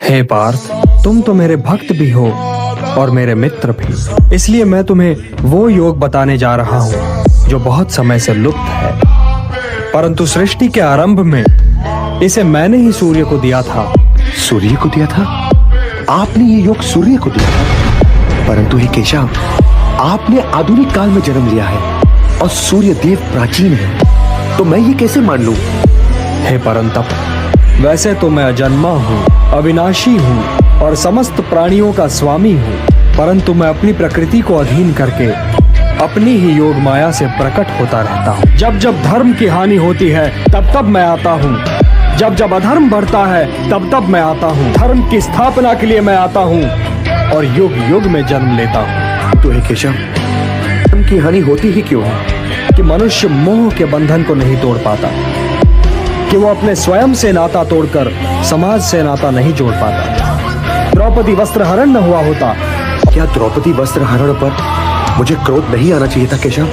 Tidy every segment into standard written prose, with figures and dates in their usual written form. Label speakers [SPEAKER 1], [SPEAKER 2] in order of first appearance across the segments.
[SPEAKER 1] हे पार्थ, तुम तो मेरे भक्त भी हो और मेरे मित्र भी, इसलिए मैं तुम्हें वो योग बताने जा रहा हूँ जो बहुत समय से लुप्त है, परंतु सृष्टि के आरंभ में इसे मैंने ही सूर्य को दिया था।
[SPEAKER 2] सूर्य को दिया था? आपने ये योग सूर्य को दिया था? परंतु हे केशव, आपने आधुनिक काल में जन्म लिया है और सूर्य देव प्राचीन है, तो मैं ये कैसे मान लूं?
[SPEAKER 1] हे परंतप, वैसे तो मैं अजन्मा हूँ, अविनाशी हूँ और समस्त प्राणियों का स्वामी हूँ, परंतु मैं अपनी प्रकृति को अधीन करके अपनी ही योग माया से प्रकट होता रहता हूँ। जब जब धर्म की हानि होती है तब तब मैं आता हूँ, जब जब अधर्म बढ़ता है तब तब मैं आता हूँ, धर्म की स्थापना के लिए मैं आता हूँ और युग युग में जन्म लेता हूँ।
[SPEAKER 2] तो हे केशव, धर्म की हानि होती ही क्यों है?
[SPEAKER 1] कि मनुष्य मोह के बंधन को नहीं तोड़ पाता, कि वो अपने स्वयं से नाता तोड़कर समाज से नाता नहीं जोड़ पाता। द्रौपदी वस्त्र हरण न हुआ होता।
[SPEAKER 2] क्या द्रौपदी वस्त्र हरण पर मुझे क्रोध नहीं आना चाहिए था केशव?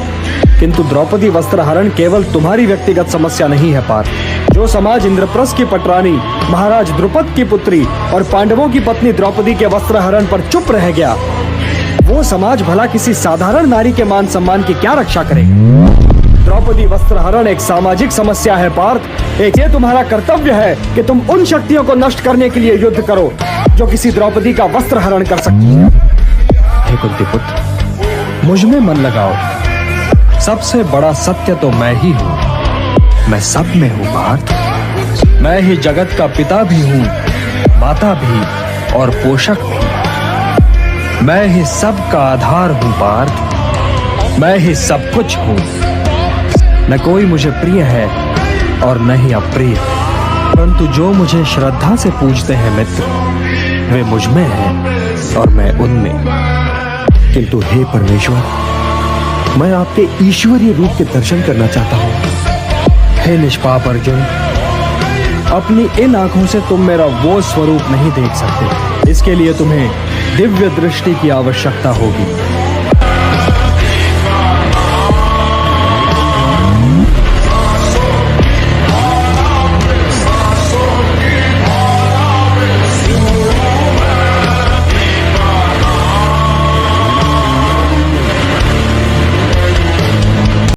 [SPEAKER 1] किंतु द्रौपदी वस्त्र हरण केवल तुम्हारी व्यक्तिगत समस्या नहीं है पार्थ। जो समाज इंद्रप्रस्थ की पटरानी महाराज द्रुपद की पुत्री और पांडवों की पत्नी द्रौपदी के वस्त्र हरण पर चुप रह गया, वो समाज भला किसी साधारण नारी के मान सम्मान की क्या रक्षा करे? द्रौपदी वस्त्र हरण एक सामाजिक समस्या है पार्थ। एक ये तुम्हारा कर्तव्य है कि तुम उन शक्तियों को नष्ट करने के लिए युद्ध करो जो किसी द्रौपदी का वस्त्र हरण कर सकती है।
[SPEAKER 2] हे कुंती पुत्र,
[SPEAKER 1] मुझ में मन लगाओ, सबसे बड़ा सत्य तो मैं ही हूँ।
[SPEAKER 2] मैं सब में हूँ पार्थ।
[SPEAKER 1] मैं ही जगत का पिता भी हूँ, माता भी और पोषक भी। मैं ही सब का आधार हूँ पार्थ। मैं ही सब कुछ हूँ। न कोई मुझे प्रिय है और न ही अप्रिय, परंतु जो मुझे श्रद्धा से पूजते हैं मित्र, वे मुझ में हैं और मैं उनमें।
[SPEAKER 2] किंतु हे परमेश्वर, मैं आपके ईश्वरीय रूप के दर्शन करना चाहता हूँ।
[SPEAKER 1] हे निष्पाप अर्जुन, अपनी इन आंखों से तुम मेरा वो स्वरूप नहीं देख सकते। इसके लिए तुम्हें दिव्य दृष्टि की आवश्यकता होगी।